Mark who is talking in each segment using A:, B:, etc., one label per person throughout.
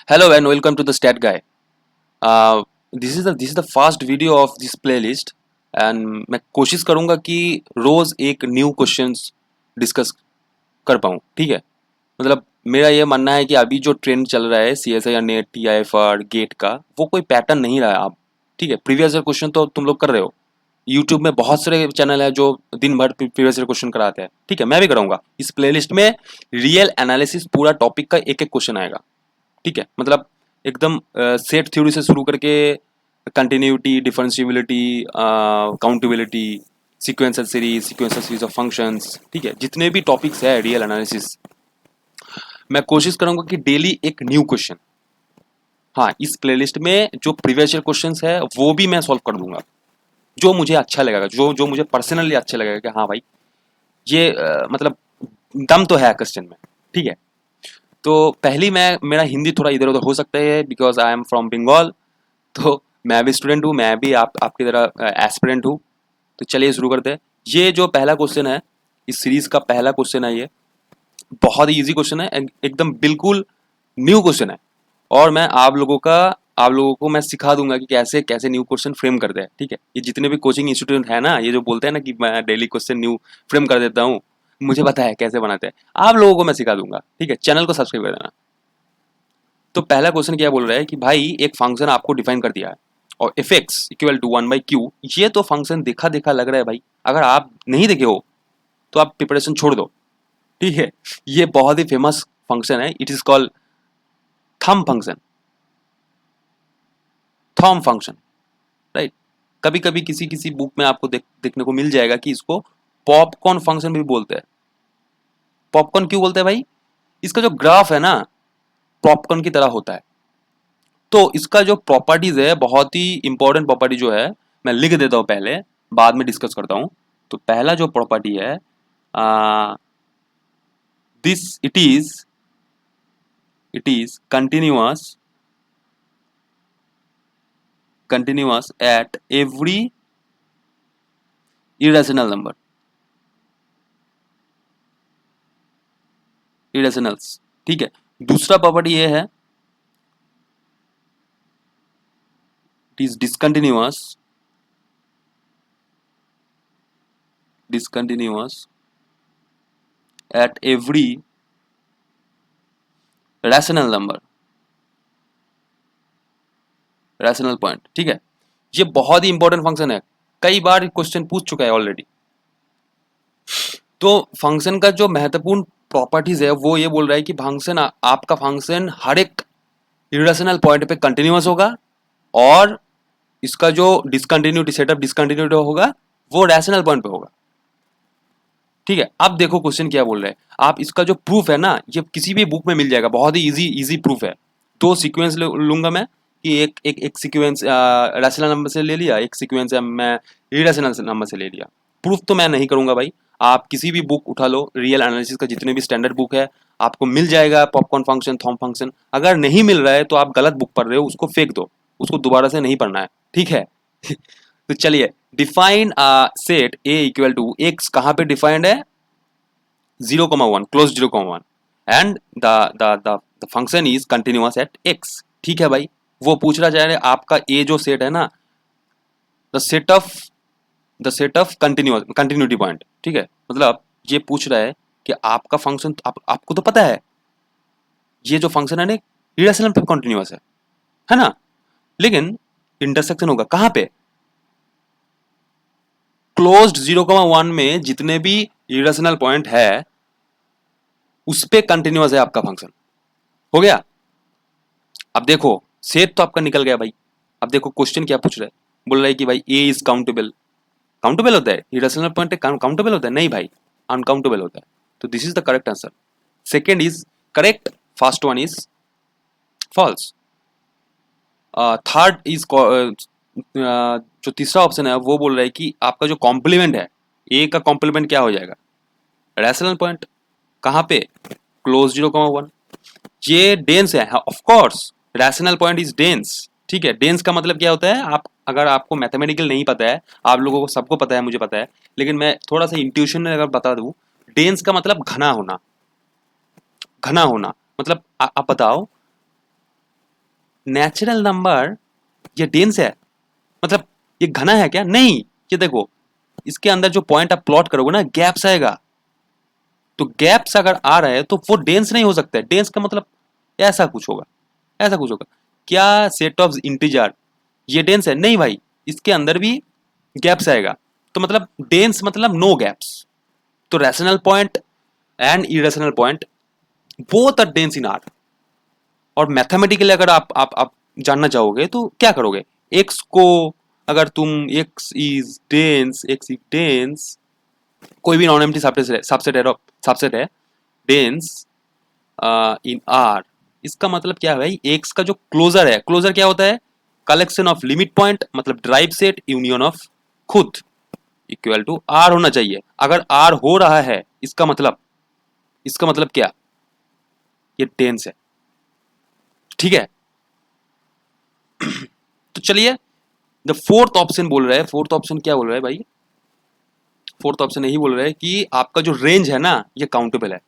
A: Hello and welcome to the Stat Guy. This is the first video of this playlist and मैं कोशिश करूँगा कि रोज़ एक new questions discuss कर पाऊँ, ठीक है। मतलब मेरा ये मानना है कि अभी जो ट्रेंड चल रहा है CSIR नेट TIFR गेट का, वो कोई पैटर्न नहीं रहा है अब, ठीक है। प्रीवियस ईयर क्वेश्चन तो तुम लोग कर रहे हो, यूट्यूब में बहुत सारे चैनल है जो दिन भर प्रीवियस ईयर क्वेश्चन कराते हैं, ठीक है। मैं भी कराऊंगा। इस प्लेलिस्ट में रियल एनालिसिस पूरा टॉपिक का एक एक क्वेश्चन आएगा, ठीक है। मतलब एकदम सेट थ्योरी से शुरू करके continuity, differentiability, accountability, sequential series of functions, ठीक है। जितने भी टॉपिक्स है रियल एनालिसिस, मैं कोशिश करूंगा कि डेली एक न्यू क्वेश्चन, हाँ, इस प्लेलिस्ट में जो प्रीवियस ईयर क्वेश्चंस है वो भी मैं सॉल्व कर दूंगा, जो मुझे अच्छा लगेगा, जो जो मुझे पर्सनली अच्छा लगेगा कि हाँ भाई ये मतलब दम तो है क्वेश्चन में, ठीक है। तो पहली मैं मेरा हिंदी थोड़ा इधर उधर हो सकता है because I am from Bengal, तो मैं भी स्टूडेंट हूँ, मैं भी आपकी तरह एस्पिरेंट हूँ। तो चलिए शुरू करते हैं। ये जो पहला क्वेश्चन है, इस सीरीज का पहला क्वेश्चन है, ये बहुत ही इजी क्वेश्चन है, एकदम बिल्कुल न्यू क्वेश्चन है। और मैं आप लोगों को मैं सिखा दूंगा कि कैसे कैसे न्यू क्वेश्चन फ्रेम करते हैं, ठीक है। ये जितने भी कोचिंग इंस्टीट्यूट है ना, ये जो बोलते हैं ना कि मैं डेली क्वेश्चन न्यू फ्रेम कर देता हूँ, मुझे पता है कैसे बनाते हैं, आप लोगों को मैं सिखा दूंगा, ठीक है। चैनल को सब्सक्राइब कर देना। तो पहला क्वेश्चन क्या बोल रहा है कि भाई एक फंक्शन आपको डिफाइन कर दिया है और F x equal to 1/q। ये तो फंक्शन देखा देखा लग रहा है भाई, अगर आप नहीं देखे हो तो आप प्रिपरेशन छोड़ दो, ठीक है। ये बहुत ही फेमस फंक्शन है, इट इज कॉल्ड थम फंक्शन, थॉम फंक्शन, राइट। कभी कभी किसी किसी बुक में आपको देखने को मिल जाएगा कि इसको पॉपकॉर्न फंक्शन भी बोलते हैं। पॉपकॉर्न क्यों बोलते हैं भाई? इसका जो ग्राफ है ना, पॉपकॉर्न की तरह होता है। तो इसका जो प्रॉपर्टीज है, बहुत ही इंपॉर्टेंट प्रॉपर्टी जो है, मैं लिख देता हूं पहले, बाद में डिस्कस करता हूं। तो पहला जो प्रॉपर्टी है, this it is continuous at every irrational number, irrationals, ठीक है। दूसरा प्रॉपर्टी ये है, it is discontinuous at every rational number, rational point, ठीक है। ये बहुत ही इंपॉर्टेंट फंक्शन है, कई बार क्वेश्चन पूछ चुका है ऑलरेडी। तो फंक्शन का जो महत्वपूर्ण प्रॉपर्टीज है वो ये बोल रहा है कि फंक्शन, आपका फंक्शन हर एक इरेशनल पॉइंट पे कंटिन्यूअस होगा और इसका जो डिसकंटिन्यूटी, सेटअप डिसकंटिन्यूटी होगा वो रैशनल पॉइंट पे होगा, ठीक है। अब देखो क्वेश्चन क्या बोल रहे हैं। आप इसका जो प्रूफ है ना, ये किसी भी बुक में मिल जाएगा, बहुत ही इजी इजी प्रूफ है। दो सीक्वेंस लूंगा मैं कि एक सीक्वेंस रैशनल नंबर से ले लिया, एक सीक्वेंस मैं इरेशनल नंबर से ले लिया। प्रूफ तो मैं नहीं करूंगा भाई, आप किसी भी बुक उठा लो, रियल एनालिसिस का जितने भी स्टैंडर्ड बुक है, आपको मिल जाएगा पॉपकॉर्न फंक्शन, थॉम फंक्शन। अगर नहीं मिल रहा है तो आप गलत बुक पढ़ रहे हो, उसको फेंक दो, उसको दोबारा से नहीं पढ़ना है, ठीक है। तो चलिए, define set A equal to X, कहाँ पे डिफाइंड है? 0,1, close 0,1 and the function is continuous at X, ठीक है भाई। वो पूछ रहा है आपका ए जो सेट है ना, the set of continuity point, ठीक है। मतलब ये पूछ रहा है कि आपका फंक्शन, आपको तो पता है ये जो फंक्शन है ना, इरेशनल पे कंटिन्यूअस है ना, लेकिन इंटरसेक्शन होगा कहाँ पे? क्लोज्ड 0,1 में जितने भी इरेशनल पॉइंट है उस पे कंटिन्यूअस है आपका फंक्शन, हो गया। अब देखो, सेट तो आपका निकल गया भाई। अब देखो क्वेश्चन क्या पूछ रहा है, बोल रहा है कि भाई ए इज काउंटेबल। काउंटेबल होता है इरेशनल पॉइंट? काउंटेबल होता है? नहीं भाई, अनकाउंटेबल होता है। तो this is the correct answer. Second is correct, first one is false. Third is जो तीसरा ऑप्शन है वो बोल रहा है कि आपका जो कॉम्प्लीमेंट है, ए का कॉम्प्लीमेंट क्या हो जाएगा? रैशनल पॉइंट, कहाँ पे? क्लोज 0,1। ये डेंस है, of course rational point is dense, ठीक है। डेंस का मतलब क्या होता है? आप, अगर आपको मैथमेटिकल नहीं पता है, आप लोगों को सबको पता है, मुझे पता है, लेकिन मैं थोड़ा सा इंट्यूशन में अगर बता दूं, डेंस का मतलब घना होना। घना होना मतलब आप बताओ, नेचुरल नंबर ये डेंस है, मतलब ये घना है क्या? नहीं, ये देखो इसके अंदर जो पॉइंट आप प्लॉट करोगे ना, गैप्स आएगा। तो गैप्स अगर आ रहा है तो वो डेंस नहीं हो सकता है। डेंस का मतलब ऐसा कुछ होगा, ऐसा कुछ होगा। क्या सेट ऑफ इंटीजर ये डेंस है? नहीं भाई, इसके अंदर भी गैप्स आएगा। तो मतलब डेंस मतलब नो गैप्स। तो rational point and irrational point both are dense in R. और मैथमेटिकली अगर आप जानना चाहोगे तो क्या करोगे? एक्स को अगर तुम एक्स इज डेंस, कोई भी नॉन एम्प्टी सबसेट है डेंस इन आर, इसका मतलब क्या है भाई? एक्स का जो क्लोजर है, क्लोजर क्या होता है? कलेक्शन ऑफ लिमिट पॉइंट, मतलब ड्राइव सेट यूनियन ऑफ खुद इक्वल टू आर होना चाहिए। अगर आर हो रहा है इसका मतलब क्या? ये डेंस है, ठीक है। तो चलिए, द फोर्थ ऑप्शन बोल रहा है। फोर्थ ऑप्शन क्या बोल रहा है भाई? फोर्थ ऑप्शन यही बोल रहा है कि आपका जो रेंज है ना, ये काउंटेबल है।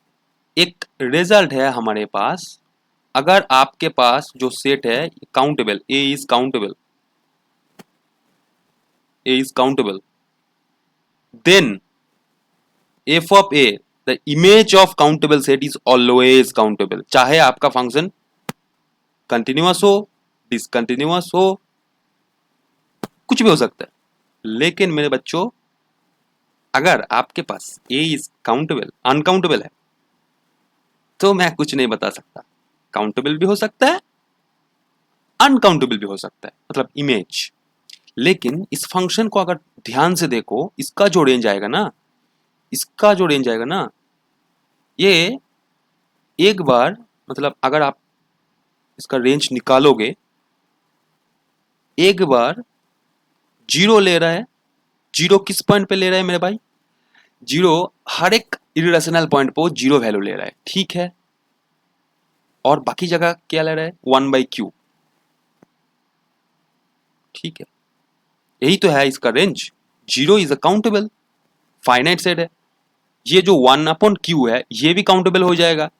A: एक रिजल्ट है हमारे पास, अगर आपके पास जो सेट है countable, A is countable, then F of A, the image of countable set is always countable. चाहे आपका फंक्शन कंटिन्यूअस हो, डिसकंटिन्यूअस हो, कुछ भी हो सकता है। लेकिन मेरे बच्चों, अगर आपके पास ए इज काउंटेबल, अनकाउंटेबल है, तो मैं कुछ नहीं बता सकता। काउंटेबल भी हो सकता है, अनकाउंटेबल भी हो सकता है, मतलब इमेज। लेकिन इस फंक्शन को अगर ध्यान से देखो, इसका जो रेंज आएगा ना, इसका जो रेंज आएगा ना, ये एक बार, मतलब अगर आप इसका रेंज निकालोगे, एक बार जीरो ले रहा है। जीरो किस पॉइंट पे ले रहा है मेरे भाई? जीरो हर एक इरेशनल पॉइंट पे जीरो वैल्यू ले रहा है, ठीक है। और बाकी जगह क्या ले रहा है? 1/q, ठीक है। यही तो है इसका range. Zero is a countable finite set है। ये जो 1/q है, ये भी काउंटेबल हो जाएगा,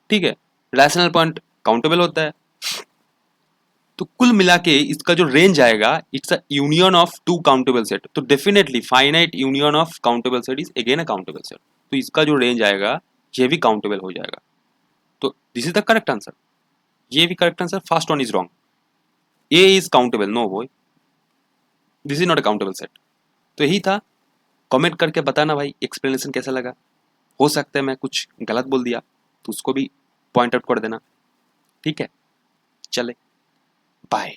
A: ठीक है। रैशनल पॉइंट काउंटेबल होता है। तो कुल मिला के इसका जो रेंज आएगा, it's a union of two countable set. तो definitely finite union of countable set is again a countable set. तो इसका जो रेंज आएगा, ये भी काउंटेबल हो जाएगा। तो this is the correct answer. ये भी correct answer. First one is wrong. A is countable, no boy, this is not a countable set. तो यही था। कमेंट करके बताना भाई एक्सप्लेनेशन कैसा लगा। हो सकता है मैं कुछ गलत बोल दिया, तो उसको भी पॉइंट आउट कर देना, ठीक है। चले, बाय।